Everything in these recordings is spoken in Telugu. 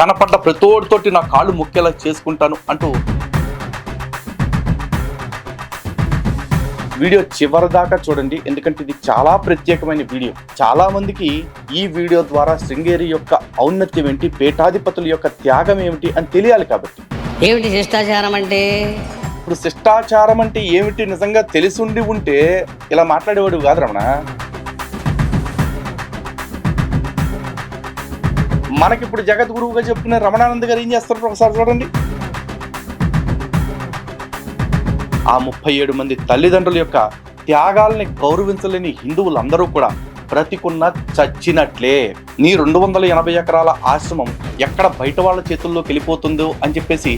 కనపడ్డ ప్రతోడితోటి నా కాళ్ళు ముక్కేలా చేసుకుంటాను అంటూ వీడియో చివరి దాకా చూడండి, ఎందుకంటే ఇది చాలా ప్రత్యేకమైన వీడియో. చాలా మందికి ఈ వీడియో ద్వారా శృంగేరి యొక్క ఔన్నత్యం ఏంటి, పీఠాధిపతుల యొక్క త్యాగం ఏమిటి అని తెలియాలి. కాబట్టి ఏమిటి శిష్టాచారం అంటే? ఇప్పుడు శిష్టాచారం అంటే ఏమిటి నిజంగా తెలిసుండి ఉంటే ఇలా మాట్లాడేవాడు కాదు రమణ. మనకిప్పుడు జగద్గురువుగా చెప్పుకునే రమణానంద గారు ఏం చేస్తారు ఒకసారి చూడండి. ఆ 37 మంది తల్లిదండ్రుల యొక్క త్యాగాల్ని గౌరవించలేని హిందువులందరూ కూడా బ్రతికున్న చచ్చినట్లే. నీ 280 ఎకరాల ఆశ్రమం ఎక్కడ బయట వాళ్ళ చేతుల్లోకి వెళ్ళిపోతుందో అని చెప్పేసి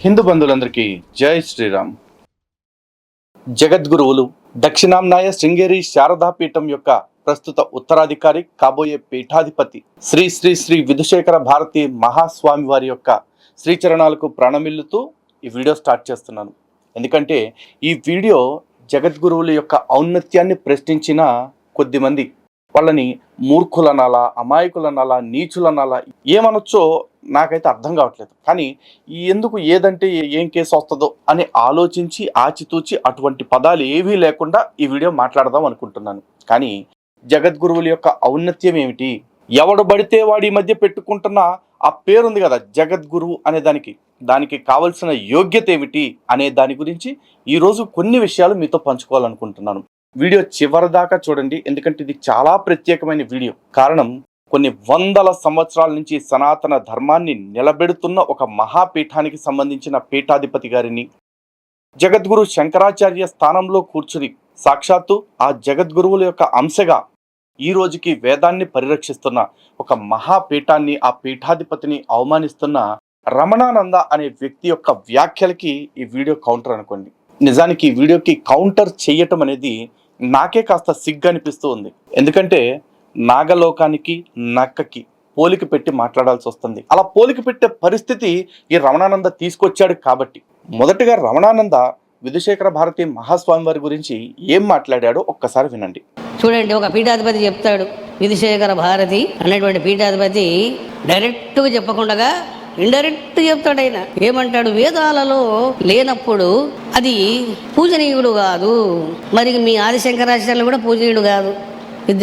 హిందూ బంధువులందరికీ జై శ్రీరామ్. జగద్గురువులు దక్షిణాంనాయ శృంగేరి శారదాపీఠం యొక్క ప్రస్తుత ఉత్తరాధికారి, కాబోయే పీఠాధిపతి శ్రీ శ్రీ శ్రీ విధుశేఖర భారతి మహాస్వామి వారి యొక్క శ్రీచరణాలకు ప్రణమిల్లుతూ ఈ వీడియో స్టార్ట్ చేస్తున్నాను. ఎందుకంటే ఈ వీడియో జగద్గురువుల యొక్క ఔన్నత్యాన్ని ప్రశ్నించిన కొద్దిమంది వాళ్ళని మూర్ఖులనాలా, అమాయకులనాలా, నీచులనాలా, ఏమనొచ్చో నాకైతే అర్థం కావట్లేదు. కానీ ఎందుకు ఏదంటే ఏం కేసు వస్తుందో అని ఆలోచించి ఆచితూచి అటువంటి పదాలు ఏవీ లేకుండా ఈ వీడియో మాట్లాడదాం అనుకుంటున్నాను. కానీ జగద్గురువుల యొక్క ఔన్నత్యం ఏమిటి, ఎవడు పడితే వాడి మధ్య పెట్టుకుంటున్న ఆ పేరుంది కదా జగద్గురువు అనే దానికి కావలసిన యోగ్యత ఏమిటి అనే దాని గురించి ఈరోజు కొన్ని విషయాలు మీతో పంచుకోవాలనుకుంటున్నాను. వీడియో చివరి దాకా చూడండి, ఎందుకంటే ఇది చాలా ప్రత్యేకమైన వీడియో. కారణం, కొన్ని వందల సంవత్సరాల నుంచి సనాతన ధర్మాన్ని నిలబెడుతున్న ఒక మహాపీఠానికి సంబంధించిన పీఠాధిపతి గారిని, జగద్గురు శంకరాచార్య స్థానంలో కూర్చుని సాక్షాత్తు ఆ జగద్గురువుల యొక్క అంశగా ఈ రోజుకి వేదాన్ని పరిరక్షిస్తున్న ఒక మహాపీఠాన్ని, ఆ పీఠాధిపతిని అవమానిస్తున్న రమణానంద అనే వ్యక్తి యొక్క వ్యాఖ్యలకి ఈ వీడియో కౌంటర్ అనుకోండి. నిజానికి ఈ వీడియోకి కౌంటర్ చేయటం అనేది నాకే కాస్త సిగ్గు అనిపిస్తూ ఉంది. ఎందుకంటే నాగలోకానికి నక్కకి పోలిక పెట్టి మాట్లాడాల్సి వస్తుంది. అలా పోలిక పెట్టే పరిస్థితి ఈ రమణానంద తీసుకొచ్చాడు. కాబట్టి మొదటగా రమణానంద విధుశేఖర భారతి మహాస్వామి వారి గురించి ఏం మాట్లాడాడో ఒక్కసారి వినండి. చూడండి, ఒక పీఠాధిపతి చెప్తాడు. విధుశేఖర భారతి అనేటువంటి పీఠాధిపతి డైరెక్ట్గా చెప్పకుండా ఇండైరెక్ట్ చెప్తాడు. ఆయన ఏమంటాడు, వేదాలలో లేనప్పుడు అది పూజనీయుడు కాదు, మరి మీ ఆదిశంకరాచార్యులు కూడా పూజనీయుడు కాదు. ఇది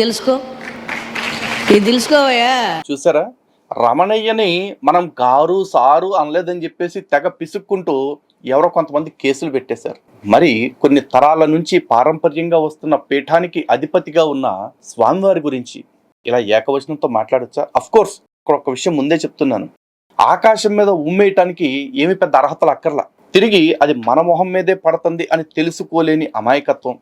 తెలుసుకోవయ్యా. చూసారా, రమణయ్యని మనం గారు సారు అనలేదని చెప్పేసి తెగ పిసుక్కుంటూ ఎవరో కొంతమంది కేసులు పెట్టేశారు. మరి కొన్ని తరాల నుంచి పారంపర్యంగా వస్తున్న పీఠానికి అధిపతిగా ఉన్న స్వామివారి గురించి ఇలా ఏకవచనంతో మాట్లాడొచ్చా? అఫ్ కోర్స్, ఒక విషయం ముందే చెప్తున్నాను, ఆకాశం మీద ఉమ్మేయటానికి ఏమి పెద్ద అర్హతలు అక్కర్లా. తిరిగి అది మన మొహం మీదే పడుతుంది అని తెలుసుకోలేని అమాయకత్వం,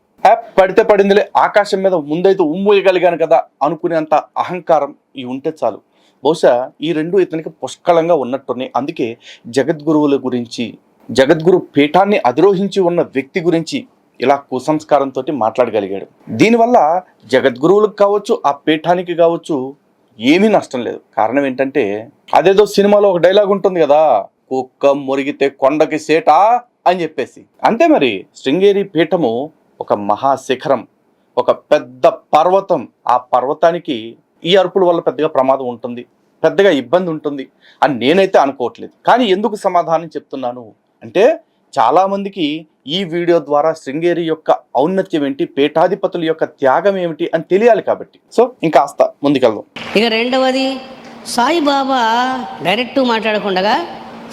పడితే పడిందిలే, ఆకాశం మీద ముందైతే ఉమ్మేయగలిగాను కదా అనుకునేంత అహంకారం ఇవి ఉంటే చాలు. బహుశా ఈ రెండు ఇతనికి పుష్కలంగా ఉన్నట్టున్నాయి. అందుకే జగద్గురువుల గురించి, జగద్గురు పీఠాన్ని అధిరోహించి ఉన్న వ్యక్తి గురించి ఇలా కుసంస్కారంతో మాట్లాడగలిగాడు. దీనివల్ల జగద్గురువులకు కావచ్చు, ఆ పీఠానికి కావచ్చు ఏమీ నష్టం లేదు. కారణం ఏంటంటే, అదేదో సినిమాలో ఒక డైలాగ్ ఉంటుంది కదా, కుక్క మురిగితే కొండకి సేటా అని చెప్పేసి. అంతే మరి, శృంగేరి పీఠము ఒక మహాశిఖరం, ఒక పెద్ద పర్వతం. ఆ పర్వతానికి ఈ అరుపుల వల్ల పెద్దగా ప్రమాదం ఉంటుంది, పెద్దగా ఇబ్బంది ఉంటుంది అని నేనైతే అనుకోవట్లేదు. కానీ ఎందుకు సమాధానం చెప్తున్నాను అంటే, చాలామందికి ఈ వీడియో ద్వారా శృంగేరి యొక్క ఔన్నత్యం ఏంటి, పీఠాధిపతుల యొక్క త్యాగం ఏమిటి అని తెలియాలి. కాబట్టి సో ఇంకాస్త ముందుకెళ్దాం. ఇక రెండవది, సాయిబాబా డైరెక్ట్ మాట్లాడకుండా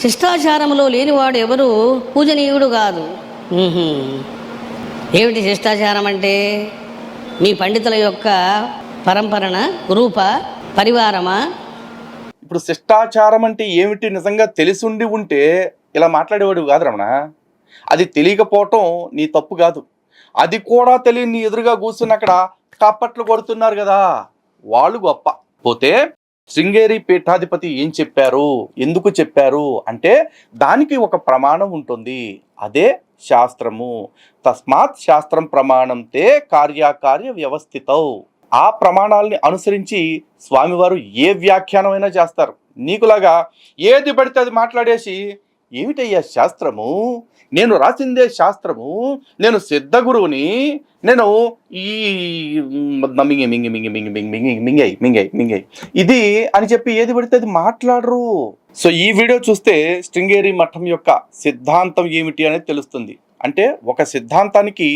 శిష్టాచారంలో లేనివాడు ఎవరు పూజనీయుడు కాదు. ఏమిటి శిష్టాచారం అంటే? మీ పండితుల యొక్క పరంపరన, రూప పరివారమా? ఇప్పుడు శిష్టాచారం అంటే ఏమిటి నిజంగా తెలిసుండి ఉంటే ఇలా మాట్లాడేవాడు కాదు రమణ. అది తెలియకపోవటం నీ తప్పు కాదు. అది కూడా తెలియని నీ ఎదురుగా కూర్చుని అక్కడ కప్పట్లు కొడుతున్నారు కదా, వాళ్ళు గొప్ప. పోతే శృంగేరి పీఠాధిపతి ఏం చెప్పారు, ఎందుకు చెప్పారు అంటే దానికి ఒక ప్రమాణం ఉంటుంది. అదే శాస్త్రము. తస్మాత్ శాస్త్రం ప్రమాణంతే కార్యాకార్య వ్యవస్థితౌ. ఆ ప్రమాణాలని అనుసరించి స్వామివారు ఏ వ్యాఖ్యానమైనా చేస్తారు. నీకులాగా ఏది పడితే అది మాట్లాడేసి ఏమిటయ్యా శాస్త్రము, నేను రాసిందే శాస్త్రము, నేను సిద్ధ గురువుని, నేను ఈ మింగి మింగి మింగి మింగి మింగి మింగి మింగై మింగై మింగై ఇది అని చెప్పి ఏది పడితే అది మాట్లాడరు. సో ఈ వీడియో చూస్తే శృంగేరి మఠం యొక్క సిద్ధాంతం ఏమిటి అనేది తెలుస్తుంది. అంటే ఒక సిద్ధాంతానికి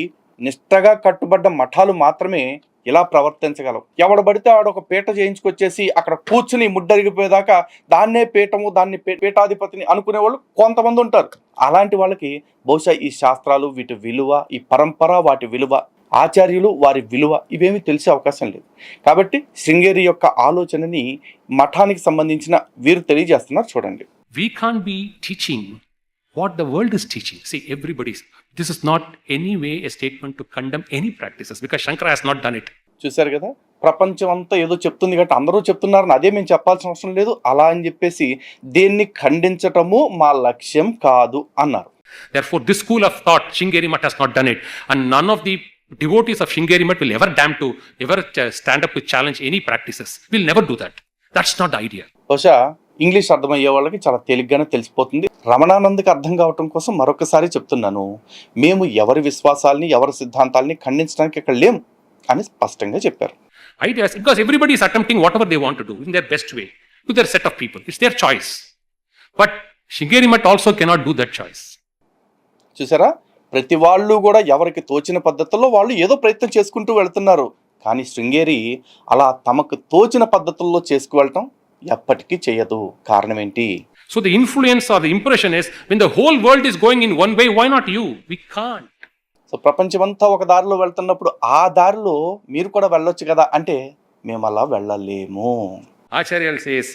నిష్టగా కట్టుబడ్డ మఠాలు మాత్రమే ఇలా ప్రవర్తించగలవు. ఎవడు పడితే ఆడు ఒక పీట చేయించుకొచ్చేసి అక్కడ కూర్చుని ముడ్డరిగిపోయేదాకా దాన్నే పీఠము, దాన్ని పీఠాధిపతిని అనుకునే వాళ్ళు కొంతమంది ఉంటారు. అలాంటి వాళ్ళకి బహుశా ఈ శాస్త్రాలు, వీటి విలువ, ఈ పరంపర, వాటి విలువ, ఆచార్యులు, వారి విలువ ఇవేమీ తెలిసే అవకాశం లేదు. కాబట్టి శృంగేరి యొక్క ఆలోచనని మఠానికి సంబంధించిన వీరు తెలియజేస్తున్నారు, చూడండి. We can't be teaching what the world is teaching. See, this is not any way a statement to condemn any practices because Shankara has not done it. చూశారు కదా, ప్రపంచం అంతా ఏదో చెప్తుంది కాబట్టి అందరూ చెప్తున్నారని అదే మేము చెప్పాల్సిన అవసరం లేదు అలా అని చెప్పేసి దీన్ని ఖండించటము మా లక్ష్యం కాదు అన్నారు. Therefore, this school of thought, Shringeri Math has not done it, and none of the devotees of Shringeri Math will ever stand up to challenge any practices. We'll never do that. That's not the idea. బహుశా ఇంగ్లీష్ అర్థమయ్యే వాళ్ళకి చాలా తేలిగ్గానే తెలిసిపోతుంది. రమణానందకి అర్థం కావటం కోసం మరొకసారి చెప్తున్నాను, మేము ఎవరి విశ్వాసాలని, ఎవరి సిద్ధాంతాలని ఖండించడానికి ఇక్కడ లేం అని స్పష్టంగా చెప్పారు. Ideas, because everybody is attempting whatever they want to do in their best way to their set of people. It's their choice. But Shringeri Math also cannot do that choice. చూసారా, ప్రతి వాళ్ళు కూడా ఎవరికి తోచిన పద్ధతుల్లో వాళ్ళు ఏదో ప్రయత్నం చేసుకుంటూ వెళ్తున్నారు. కానీ శృంగేరి అలా తమకు తోచిన పద్ధతుల్లో చేసుకువెళ్ళటం ఎప్పటికీ చేయదు. కారణం ఏంటి? So the influence or the impression is when the whole world is going in one way, why not you? We can't. So ప్రపంచమంతా ఒక దారిలో వెళ్తున్నప్పుడు ఆ దారిలో మీరు కూడా వెళ్ళొచ్చు కదా అంటే మేము అలా వెళ్ళలేము. Acharya says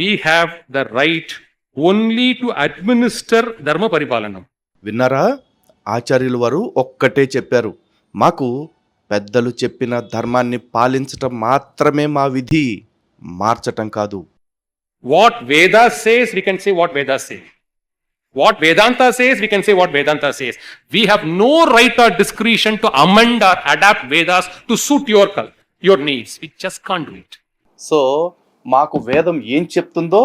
we have the right only to administer dharma paripalanam. విన్నారా? ఆచార్యుల వారు ఒక్కటే చెప్పారు, మాకు పెద్దలు చెప్పిన ధర్మాన్ని పాలించటం మాత్రమే మా విధి, మార్చటం కాదు. What Vedas says, we can say what Vedas say. What Vedanta says, we can say what Vedanta says. We have no right or discretion to amend or adapt Vedas to suit your needs. We just can't do it. So మాకు వేదం ఏం చెప్తుందో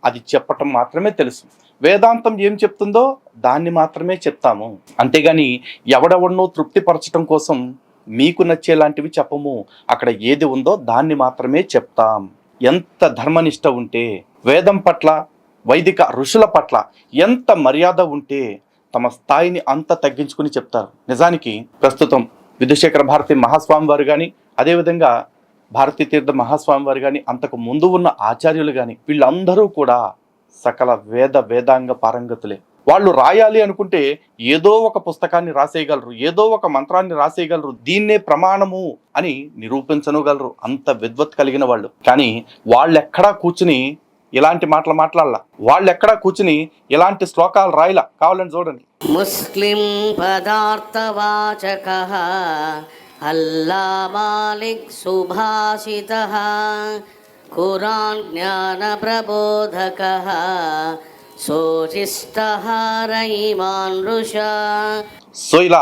అది చెప్పటం మాత్రమే తెలుసు, వేదాంతం ఏం చెప్తుందో దాన్ని మాత్రమే చెప్తాము. అంతేగాని ఎవడెవడనో తృప్తిపరచడం కోసం మీకు నచ్చేలాంటివి చెప్పము. అక్కడ ఏది ఉందో దాన్ని మాత్రమే చెప్తాం. ఎంత ధర్మనిష్ట ఉంటే, వేదం పట్ల, వైదిక ఋషుల పట్ల ఎంత మర్యాద ఉంటే తమ స్థాయిని అంత తగ్గించుకుని చెప్తారు. నిజానికి ప్రస్తుతం విధుశేఖర భారతి మహాస్వామి వారు కానీ, అదేవిధంగా భారతీ తీర్థ మహాస్వామి వారు కానీ, అంతకు ముందు ఉన్న ఆచార్యులు కానీ, వీళ్ళందరూ కూడా సకల వేదాంగ పారంగతులే. వాళ్ళు రాయాలి అనుకుంటే ఏదో ఒక పుస్తకాన్ని రాసేయగలరు, ఏదో ఒక మంత్రాన్ని రాసేయగలరు, దీన్నే ప్రమాణము అని నిరూపించనుగలరు. అంత విద్వత్ కలిగిన వాళ్ళు. కానీ వాళ్ళెక్కడా కూర్చుని ఇలాంటి మాటలు మాట్లాడాల, వాళ్ళెక్కడా కూర్చుని ఇలాంటి శ్లోకాలు రాయలా. కావాలని చూడండి. ముస్లిం పదార్థవాచకః అల్లా మాలిక్ సుభాషితః ఖురాన్ జ్ఞాన ప్రబోధకః సో ఇలా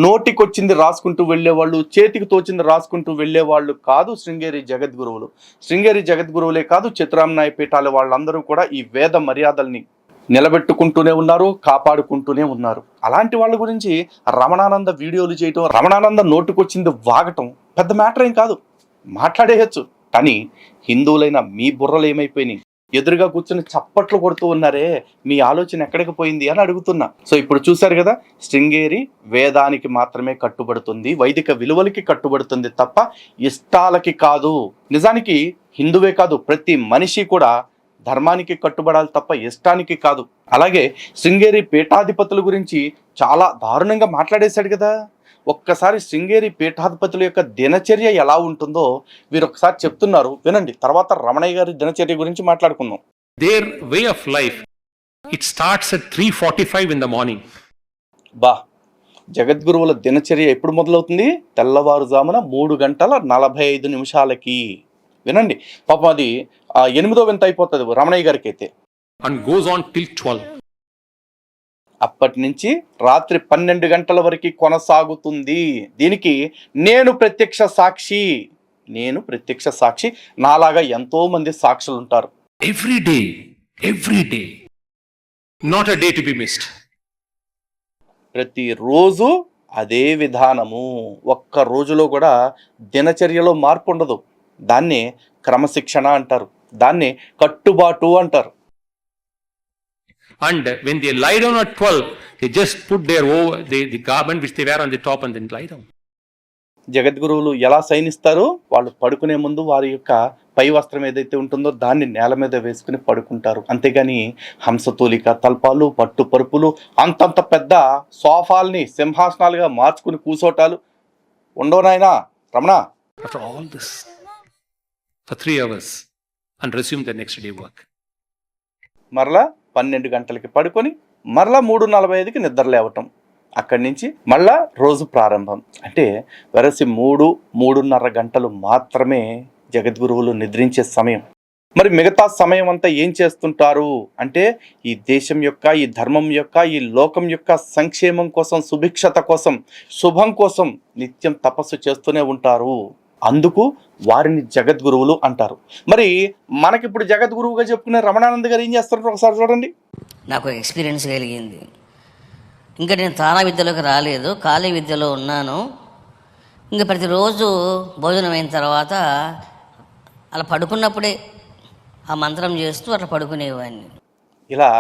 నోటికొచ్చింది రాసుకుంటూ వెళ్ళేవాళ్ళు, చేతికి తోచింది రాసుకుంటూ వెళ్ళేవాళ్ళు కాదు శృంగేరి జగద్గురువులు. శృంగేరి జగద్గురువులే కాదు, చిత్రామనాయ పీఠాల వాళ్ళందరూ కూడా ఈ వేద మర్యాదల్ని నిలబెట్టుకుంటూనే ఉన్నారు, కాపాడుకుంటూనే ఉన్నారు. అలాంటి వాళ్ళ గురించి రమణానంద వీడియోలు చేయటం, రమణానంద నోటికొచ్చింది వాగటం పెద్ద మ్యాటర్ ఏం కాదు, మాట్లాడేయచ్చు. కానీ హిందువులైన మీ బుర్రలు ఏమైపోయినాయి? ఎదురుగా కూర్చొని చప్పట్లు కొడుతూ ఉన్నారే, మీ ఆలోచన ఎక్కడికి పోయింది అని అడుగుతున్నా. సో ఇప్పుడు చూశారు కదా, శృంగేరి వేదానికి మాత్రమే కట్టుబడుతుంది, వైదిక విలువలకి కట్టుబడుతుంది తప్ప ఇష్టాలకి కాదు. నిజానికి హిందువే కాదు, ప్రతి మనిషి కూడా ధర్మానికి కట్టుబడాలి తప్ప ఇష్టానికి కాదు. అలాగే శృంగేరి పీఠాధిపతుల గురించి చాలా దారుణంగా మాట్లాడేశాడు కదా. ఒక్కసారి శృంగేరి పీఠాధిపతుల యొక్క దినచర్య ఎలా ఉంటుందో వీరు ఒకసారి చెప్తున్నారు, వినండి. తర్వాత రమణయ్య గారి దినచర్య గురించి మాట్లాడుకుందాం. Their way of life, it starts at 3:45 in the morning. జగద్గురువుల దినచర్య ఎప్పుడు మొదలవుతుంది? తెల్లవారుజామున 3:45 వినండి. పాపం అది 8వ వింత అయిపోతుంది రమణయ్య గారికి అయితే. And goes on till 12. అప్పటి నుంచి రాత్రి 12 గంటల వరకు కొనసాగుతుంది. దీనికి నేను ప్రత్యక్ష సాక్షి, నాలాగా ఎంతో మంది సాక్షులు ఉంటారు. Every day Not a day to be missed. ప్రతిరోజు అదే విధానము. ఒక్క రోజులో కూడా దినచర్యలో మార్పు ఉండదు. దాన్ని క్రమశిక్షణ అంటారు, దాన్ని కట్టుబాటు అంటారు. And when they lie down at 12, they just put their the garment which they wear on the top and then lie down. జగద్గురువులు ఎలా శయనిస్తారు? వాళ్ళు పడుకునే ముందు వారి యొక్క పై వస్త్రం ఏదైతే ఉంటుందో దాన్ని నేల మీద వేసుకుని పడుకుంటారు. అంతేగాని హంసతూలిక తల్పాలు, పట్టు పరుపులు, అంతంత పెద్ద సోఫాల్ని సింహాసనాలుగా మార్చుకుని కూసోటాలు ఉండవు నాయనా Ramana. After all this, for 3 hours and resume the next day work. మరలా 12 గంటలకి పడుకొని మరలా 3:45కి నిద్ర లేవటం. అక్కడి నుంచి మళ్ళా రోజు ప్రారంభం. అంటే వెరసి 3-3:30 గంటలు మాత్రమే జగద్గురువులు నిద్రించే సమయం. మరి మిగతా సమయం అంతా ఏం చేస్తుంటారు అంటే ఈ దేశం యొక్క, ఈ ధర్మం యొక్క, ఈ లోకం యొక్క సంక్షేమం కోసం, సుభిక్షత కోసం, శుభం కోసం నిత్యం తపస్సు చేస్తూనే ఉంటారు. అందుకు వారిని జగద్గురువులు అంటారు. మరి మనకిప్పుడు జగద్గురువుగా చెప్పుకునే రమణానంద గారు ఏం చేస్తారు ఒకసారి చూడండి. నాకు ఎక్స్పీరియన్స్ కలిగింది. ఇంకా నేను తారా విద్యలోకి రాలేదు, ఖాళీ విద్యలో ఉన్నాను. ఇంకా ప్రతిరోజు భోజనం అయిన తర్వాత అలా పడుకున్నప్పుడే ఆ మంత్రం చేస్తూ అట్లా పడుకునేవాడిని. ఇలా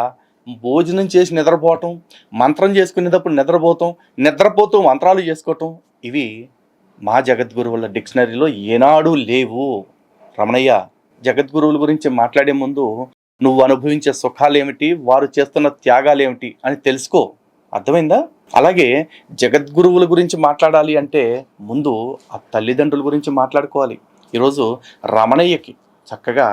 భోజనం చేసి నిద్రపోవటం, మంత్రం చేసుకునేటప్పుడు నిద్రపోతూ మంత్రాలు చేసుకోవటం, ఇవి మా జగద్గురువుల డిక్షనరీలో ఏనాడు లేవు. రమణయ్య, జగద్గురువుల గురించి మాట్లాడే ముందు నువ్వు అనుభవించే సుఖాలేమిటి, వారు చేస్తున్న త్యాగాలేమిటి అని తెలుసుకో. అర్థమైందా? అలాగే జగద్గురువుల గురించి మాట్లాడాలి అంటే ముందు ఆ తల్లిదండ్రుల గురించి మాట్లాడుకోవాలి. ఈరోజు రమణయ్యకి చక్కగా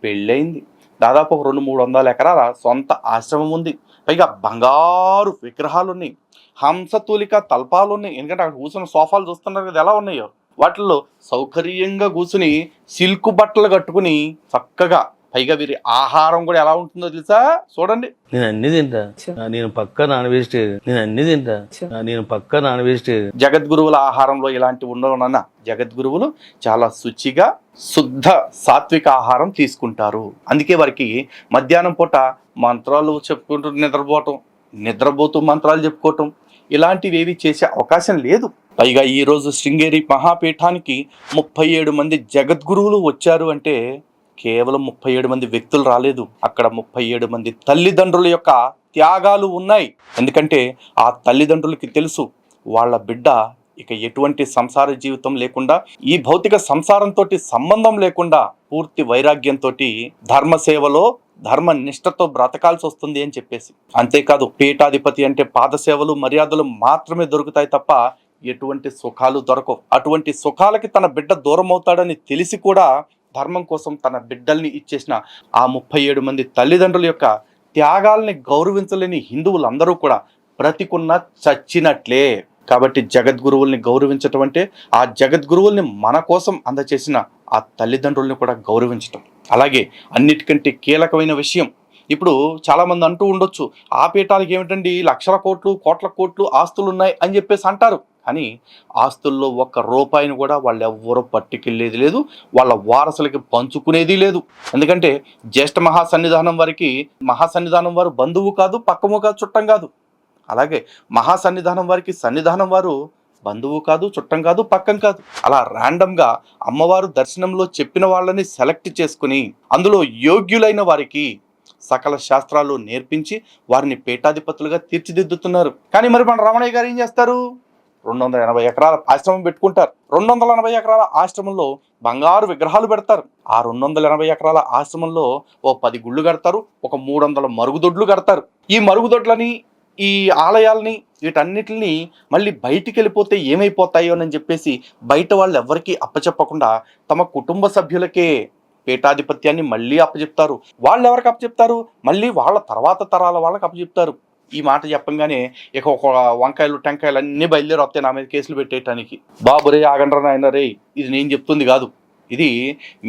పెళ్ళయింది. దాదాపు 200-300 ఎకరాల సొంత ఆశ్రమం ఉంది. పైగా బంగారు విగ్రహాలు ఉన్నాయి, హంసతూలిక తల్పాలు ఉన్నాయి. ఎందుకంటే అక్కడ కూర్చున్న సోఫాలు చూస్తున్నారు కదా ఎలా ఉన్నాయో. వాటిల్లో సౌకర్యంగా కూర్చుని సిల్క్ బట్టలు కట్టుకుని చక్కగా, పైగా వీరి ఆహారం కూడా ఎలా ఉంటుందో తెలుసా? చూడండి. నేను అన్ని తింటా, నేను పక్కా నాన్ వెజిటేరియన్. జగద్గురువుల ఆహారంలో ఇలాంటి ఉండవునన్న జగద్గురువులు చాలా శుచిగా, శుద్ధ సాత్విక ఆహారం తీసుకుంటారు. అందుకే వారికి మధ్యాహ్నం పూట మంత్రాలు చెప్పుకుంటూ నిద్రపోతూ మంత్రాలు చెప్పుకోవటం ఇలాంటివి ఏవి చేసే అవకాశం లేదు. పైగా ఈరోజు శృంగేరి మహాపీఠానికి 37 మంది జగద్గురువులు వచ్చారు అంటే కేవలం 37 మంది వ్యక్తులు రాలేదు. అక్కడ 37 మంది తల్లిదండ్రుల యొక్క త్యాగాలు ఉన్నాయి. ఎందుకంటే ఆ తల్లిదండ్రులకి తెలుసు వాళ్ళ బిడ్డ ఇక ఎటువంటి సంసార జీవితం లేకుండా, ఈ భౌతిక సంసారంతో సంబంధం లేకుండా పూర్తి వైరాగ్యంతో ధర్మ సేవలో, ధర్మ నిష్ఠతో బ్రతకాల్సి వస్తుంది అని చెప్పేసి. అంతేకాదు పీఠాధిపతి అంటే పాదసేవలు, మర్యాదలు మాత్రమే దొరుకుతాయి తప్ప ఎటువంటి సుఖాలు దొరకవు. అటువంటి సుఖాలకి తన బిడ్డ దూరం అవుతాడని తెలిసి కూడా ధర్మం కోసం తన బిడ్డల్ని ఇచ్చేసిన ఆ 37 మంది తల్లిదండ్రుల యొక్క త్యాగాల్ని గౌరవించలేని హిందువులందరూ కూడా బ్రతికున్న చచ్చినట్లే. కాబట్టి జగద్గురువుల్ని గౌరవించటం అంటే ఆ జగద్గురువుల్ని మన కోసం అందచేసిన ఆ తల్లిదండ్రుల్ని కూడా గౌరవించటం. అలాగే అన్నిటికంటే కీలకమైన విషయం, ఇప్పుడు చాలామంది అంటూ ఉండొచ్చు, ఆ పీఠాలకి ఏమిటండి లక్షల కోట్ల కోట్లు ఆస్తులు ఉన్నాయి అని చెప్పేసి అంటారు. కానీ ఆస్తుల్లో ₹1 కూడా వాళ్ళు ఎవ్వరూ పట్టుకెళ్ళేది లేదు, వాళ్ళ వారసులకి పంచుకునేది లేదు. ఎందుకంటే జ్యేష్ఠ మహాసన్నిధానం వారు బంధువు కాదు, పక్కము కాదు, చుట్టం కాదు. అలాగే మహాసన్నిధానం వారికి సన్నిధానం వారు బంధువు కాదు, చుట్టం కాదు, పక్కం కాదు. అలా ర్యాండమ్గా అమ్మవారు దర్శనంలో చెప్పిన వాళ్ళని సెలెక్ట్ చేసుకుని అందులో యోగ్యులైన వారికి సకల శాస్త్రాలు నేర్పించి వారిని పీఠాధిపతులుగా తీర్చిదిద్దుతున్నారు. కానీ మరి మన రమణయ్య గారు ఏం చేస్తారు? 280 ఎకరాల ఆశ్రమం పెట్టుకుంటారు. 280 ఎకరాల ఆశ్రమంలో బంగారు విగ్రహాలు పెడతారు. ఆ 280 ఎకరాల ఆశ్రమంలో 10 గుళ్ళు కడతారు, ఒక 300 మరుగుదొడ్లు కడతారు. ఈ మరుగుదొడ్లని, ఈ ఆలయాల్ని, వీటన్నిటిని మళ్ళీ బయటికి వెళ్ళిపోతే ఏమైపోతాయో అని చెప్పేసి బయట వాళ్ళు ఎవరికీ అప్పచెప్పకుండా తమ కుటుంబ సభ్యులకే పీఠాధిపత్యాన్ని మళ్ళీ అప్పచెప్తారు. వాళ్ళు ఎవరికి అప్పచెప్తారు? మళ్ళీ వాళ్ళ తర్వాత తరాల వాళ్ళకి అప్పచెప్తారు. ఈ మాట చెప్పంగానే ఇక ఒక వంకాయలు టెంకాయలు అన్నీ బయలుదేరి వస్తాయి నా మీద కేసులు పెట్టేయటానికి. బాబు రే, ఆగండ్రా నాయన రే, ఇది నేను చెప్తుంది కాదు, ఇది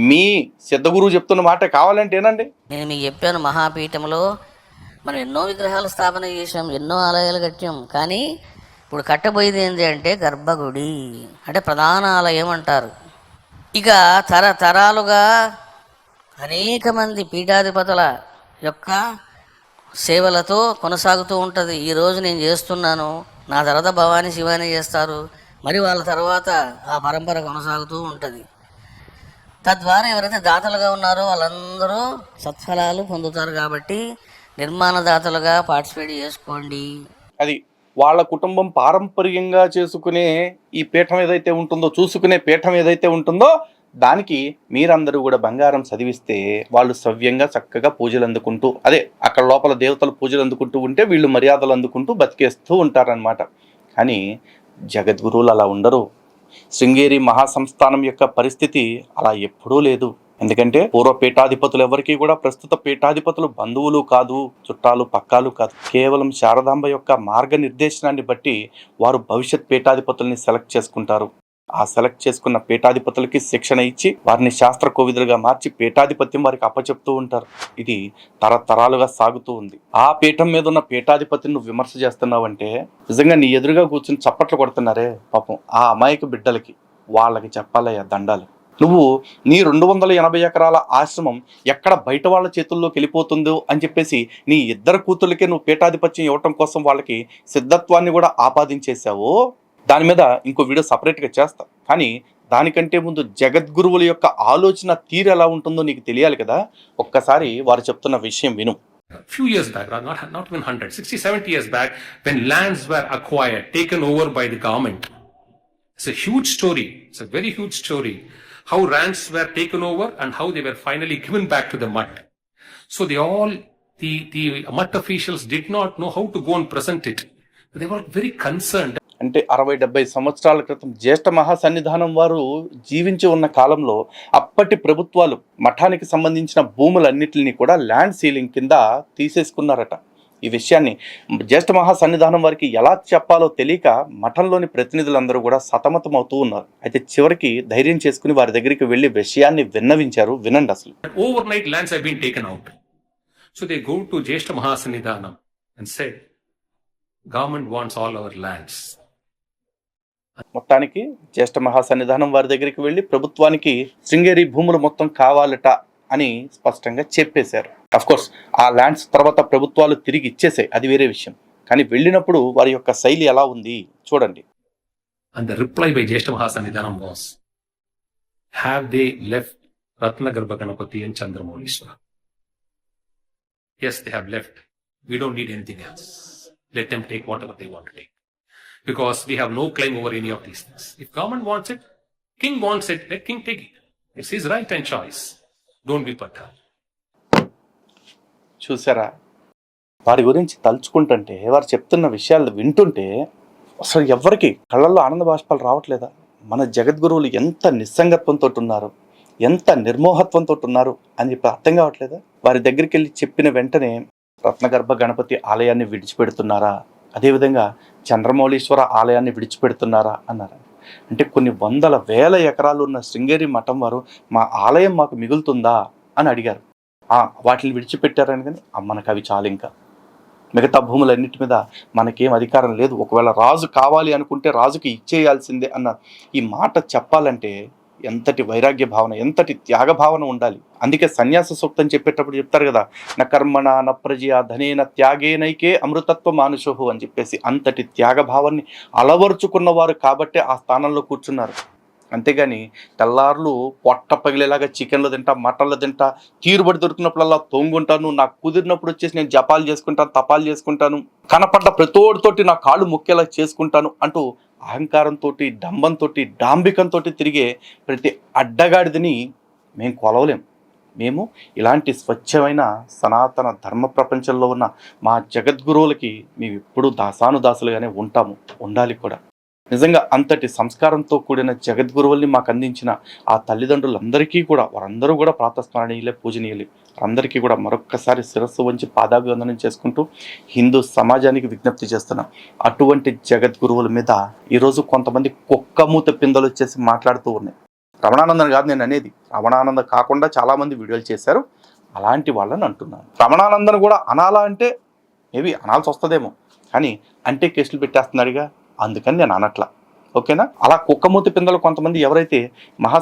మీ సిద్ధగురువు చెప్తున్న మాట. కావాలంటే ఏనండి, నేను మీకు చెప్పాను, మహాపీఠంలో మనం ఎన్నో విగ్రహాలు స్థాపన చేసాం, ఎన్నో ఆలయాలు కట్టాం. కానీ ఇప్పుడు కట్టబోయేది ఏంటి అంటే గర్భగుడి, అంటే ప్రధాన ఆలయం అంటారు. ఇక తరతరాలుగా అనేక మంది పీఠాధిపతుల యొక్క సేవలతో కొనసాగుతూ ఉంటుంది. ఈరోజు నేను చేస్తున్నాను, నా తర్వాత భవానీ శివాని చేస్తారు, మరి వాళ్ళ తర్వాత ఆ పరంపర కొనసాగుతూ ఉంటుంది. తద్వారా ఎవరైతే దాతలుగా ఉన్నారో వాళ్ళందరూ సత్ఫలాలు పొందుతారు. కాబట్టి నిర్మాణ దాతలుగా పార్టిసిపేట్ చేసుకోండి. అది వాళ్ళ కుటుంబం పారంపర్యంగా చేసుకునే ఈ పీఠం ఏదైతే ఉంటుందో, చూసుకునే పీఠం ఏదైతే ఉంటుందో దానికి మీరందరూ కూడా బంగారం చదివిస్తే వాళ్ళు సవ్యంగా చక్కగా పూజలు అందుకుంటూ, అదే అక్కడ లోపల దేవతలు పూజలు అందుకుంటూ ఉంటే వీళ్ళు మర్యాదలు అందుకుంటూ బతికేస్తూ ఉంటారనమాట. కానీ జగద్గురువులు అలా ఉండరు. శృంగేరి మహాసంస్థానం యొక్క పరిస్థితి అలా ఎప్పుడూ లేదు. ఎందుకంటే పూర్వ పీఠాధిపతులు ఎవరికి కూడా ప్రస్తుత పీఠాధిపతులు బంధువులు కాదు, చుట్టాలు పక్కాలు కాదు. కేవలం శారదాంబ యొక్క మార్గనిర్దేశనాన్ని బట్టి వారు భవిష్యత్ పీఠాధిపతుల్ని సెలెక్ట్ చేసుకుంటారు. ఆ సెలెక్ట్ చేసుకున్న పీఠాధిపతులకి శిక్షణ ఇచ్చి వారిని శాస్త్ర కోవిదులుగా మార్చి పీఠాధిపత్యం వారికి అప్పచెప్తూ ఉంటారు. ఇది తరతరాలుగా సాగుతూ ఉంది. ఆ పీఠం మీద ఉన్న పీఠాధిపతిని నువ్వు విమర్శ చేస్తున్నావంటే నిజంగా నీ ఎదురుగా కూర్చుని చప్పట్లు కొడుతున్నారే పాపం ఆ అమాయక బిడ్డలకి, వాళ్ళకి చెప్పాలయ్యా దండాలు. నువ్వు నీ 280 ఎకరాల ఆశ్రమం ఎక్కడ బయట వాళ్ళ చేతుల్లోకి వెళ్ళిపోతుందో అని చెప్పేసి నీ ఇద్దరు కూతుర్లకే నువ్వు పీఠాధిపత్యం ఇవ్వటం కోసం వాళ్ళకి సిద్ధత్వాన్ని కూడా ఆపాదించేశావు. దాని మీద ఇంకో వీడియో సపరేట్గా చేస్తా. కానీ దానికంటే ముందు జగద్గురువుల యొక్క ఆలోచన తీరు ఎలా ఉంటుందో నీకు తెలియాలి కదా. ఒక్కసారి వారు చెప్తున్న విషయం విను. Few years back, not even 100, 60, 70 years back, when lands were acquired, taken over by the government. It's a huge story. It's a very huge story. How lands were taken over and how they were finally given back to the mutt. So the mutt officials did not know how to go and present it. They were very concerned. అంటే 60-70 సంవత్సరాల క్రితం జ్యేష్ఠ మహాసన్నిధానం వారు జీవించి ఉన్న కాలంలో అప్పటి ప్రభుత్వాలు మఠానికి సంబంధించిన భూములన్నిటిని కూడా ల్యాండ్ సీలింగ్ కింద తీసేసుకున్నారట. ఈ విషయాన్ని జ్యేష్ఠ మహాసన్నిధానం వారికి ఎలా చెప్పాలో తెలియక మఠంలోని ప్రతినిధులందరూ కూడా సతమతం అవుతూ ఉన్నారు. అయితే చివరికి ధైర్యం చేసుకుని వారి దగ్గరికి వెళ్లి విషయాన్ని విన్నవించారు. వినండి అసలు. Overnight lands have been taken out. So they go to Jeshta Mahasannidhanam and say, government wants all our lands. మొత్తానికి జ్యేష్ఠ మహాసన్నిధానం వారి దగ్గరికి వెళ్ళి ప్రభుత్వానికి శృంగేరి భూములు మొత్తం కావాలట అని స్పష్టంగా చెప్పేశారు. అఫ్ కోర్స్ ఆ ల్యాండ్స్ తర్వాత ప్రభుత్వాలు తిరిగి ఇచ్చేసాయి, అది వేరే విషయం. కానీ వెళ్ళినప్పుడు వారి యొక్క శైలి ఎలా ఉంది చూడండి. And the reply by Jeshta Mahasannidhanam was, have they left Ratnagarbha Ganapati and Chandramoulishwara? Yes, they have left. We don't need anything else. Let them take whatever they want to take. Because we have no claim over any of these things. If government wants it, king wants it, let king take it. It's his right and choice. Don't be perturbed. చూసారా, వారి గురించి తలుచుకుంటుంటే, వారు చెప్తున్న విషయాలు వింటుంటే అసలు ఎవరికి కళ్ళల్లో ఆనంద బాష్పాలు రావట్లేదా? మన జగద్గురువులు ఎంత నిస్సంగత్వంతో ఉన్నారు, ఎంత నిర్మోహత్వంతో ఉన్నారు అని చెప్పి అర్థం కావట్లేదా? వారి దగ్గరికి వెళ్ళి చెప్పిన వెంటనే రత్నగర్భ గణపతి ఆలయాన్ని విడిచిపెడుతున్నారా, అదేవిధంగా చంద్రమౌళీశ్వర ఆలయాన్ని విడిచిపెడుతున్నారా అన్నారు. అంటే కొన్ని వందల వేల ఎకరాలు ఉన్న శృంగేరి మఠం వారు మా ఆలయం మాకు మిగులుతుందా అని అడిగారు. వాటిని విడిచిపెట్టారని, కానీ మనకు అవి చాలు, ఇంకా మిగతా భూములన్నిటి మీద మనకేం అధికారం లేదు, ఒకవేళ రాజు కావాలి అనుకుంటే రాజుకి ఇచ్చేయాల్సిందే అన్న ఈ మాట చెప్పాలంటే ఎంతటి వైరాగ్య భావన, ఎంతటి త్యాగ భావన ఉండాలి. అందుకే సన్యాస సూక్తం చెప్పేటప్పుడు చెప్తారు కదా, న కర్మణ న ప్రజయా ధనేన త్యాగేనైకే అమృతత్వ మానుషోహు అని చెప్పేసి. అంతటి త్యాగ భావాన్ని అలవరుచుకున్నవారు కాబట్టే ఆ స్థానంలో కూర్చున్నారు. అంతేగాని తెల్లారులు పొట్ట పగిలేలాగా చికెన్లు తింటా, మటన్లు తింటా, తీరుబడి దొరికినప్పుడల్లా తొంగుంటాను, నాకు కుదిరినప్పుడు వచ్చేసి నేను జపాలు చేసుకుంటాను, తపాలు చేసుకుంటాను, కనపడ్డ ప్రతోడితోటి నా కాళ్ళు ముక్కేలా చేసుకుంటాను అంటూ అహంకారంతో, డంబంతో, డాంబికంతో తిరిగే ప్రతి అడ్డగాడిదని మేము కొలవలేం. మేము ఇలాంటి స్వచ్ఛమైన సనాతన ధర్మ ప్రపంచంలో ఉన్న మా జగద్గురువులకి మేము ఎప్పుడూ దాసానుదాసులుగానే ఉంటాము, ఉండాలి కూడా. నిజంగా అంతటి సంస్కారంతో కూడిన జగద్గురువుల్ని మాకు అందించిన ఆ తల్లిదండ్రులందరికీ కూడా, వారందరూ కూడా ప్రాతస్మరణీయులే, పూజనీయులే. అందరికీ కూడా మరొక్కసారి శిరస్సు వంచి పాదాభివందనం చేసుకుంటూ హిందూ సమాజానికి విజ్ఞప్తి చేస్తున్నాం. అటువంటి జగద్గురువుల మీద ఈరోజు కొంతమంది కుక్కమూత పిందలు వచ్చేసి మాట్లాడుతూ ఉన్నాయి. రమణానందన్ కాదు నేను అనేది, రమణానంద కాకుండా చాలామంది వీడియోలు చేశారు, అలాంటి వాళ్ళని అంటున్నాను. రమణానందన్ కూడా అనాలా అంటే మేబీ అనాల్సి వస్తుందేమో, కానీ అంటే కేసులు పెట్టేస్తున్నాడుగా, అందుకని నేను అనట్లా. ఓకేనా? అలా కుక్కమూతి పిందలు కొంతమంది ఎవరైతే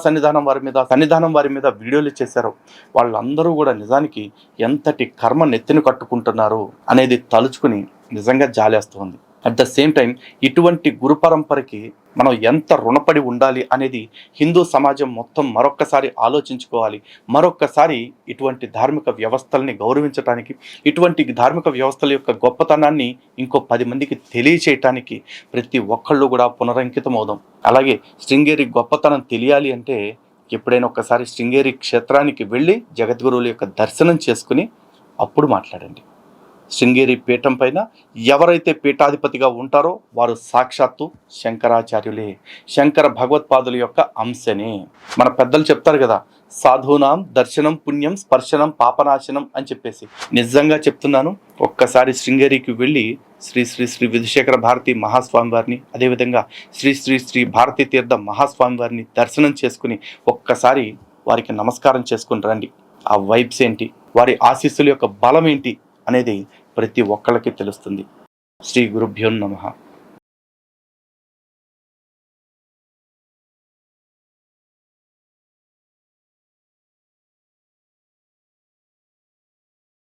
సన్నిధానం వారి మీద వీడియోలు చేశారో వాళ్ళందరూ కూడా నిజానికి ఎంతటి కర్మ నెత్తిని కట్టుకుంటున్నారు అనేది తలుచుకుని నిజంగా జాలేస్తుంది. అట్ ద సేమ్ టైం ఇటువంటి గురు పరంపరకి మనం ఎంత రుణపడి ఉండాలి అనేది హిందూ సమాజం మొత్తం మరొక్కసారి ఆలోచించుకోవాలి. మరొక్కసారి ఇటువంటి ధార్మిక వ్యవస్థల్ని గౌరవించడానికి, ఇటువంటి ధార్మిక వ్యవస్థల యొక్క గొప్పతనాన్ని ఇంకో 10 మందికి తెలియచేయటానికి ప్రతి ఒక్కళ్ళు కూడా పునరంకితం అవుదాం. అలాగే శృంగేరి గొప్పతనం తెలియాలి అంటే ఎప్పుడైనా ఒక్కసారి శృంగేరి క్షేత్రానికి వెళ్ళి జగద్గురువుల యొక్క దర్శనం చేసుకుని అప్పుడు మాట్లాడండి. శృంగేరి పీఠం పైన ఎవరైతే పీఠాధిపతిగా ఉంటారో వారు సాక్షాత్తు శంకరాచార్యులే, శంకర భగవత్పాదుల యొక్క అంశనే. మన పెద్దలు చెప్తారు కదా, సాధూనాం దర్శనం పుణ్యం స్పర్శనం పాపనాశనం అని చెప్పేసి. నిజంగా చెప్తున్నాను, ఒక్కసారి శృంగేరికి వెళ్ళి శ్రీ శ్రీ శ్రీ విధుశేఖర భారతి మహాస్వామి వారిని, అదేవిధంగా శ్రీ శ్రీ శ్రీ భారతీ తీర్థ మహాస్వామి వారిని దర్శనం చేసుకుని ఒక్కసారి వారికి నమస్కారం చేసుకుని రండి. ఆ వైబ్స్ ఏంటి, వారి ఆశీస్సుల యొక్క బలం ఏంటి అనేది ప్రతి ఒక్కళ్ళకి తెలుస్తుంది. శ్రీ గురుభ్యో నమః.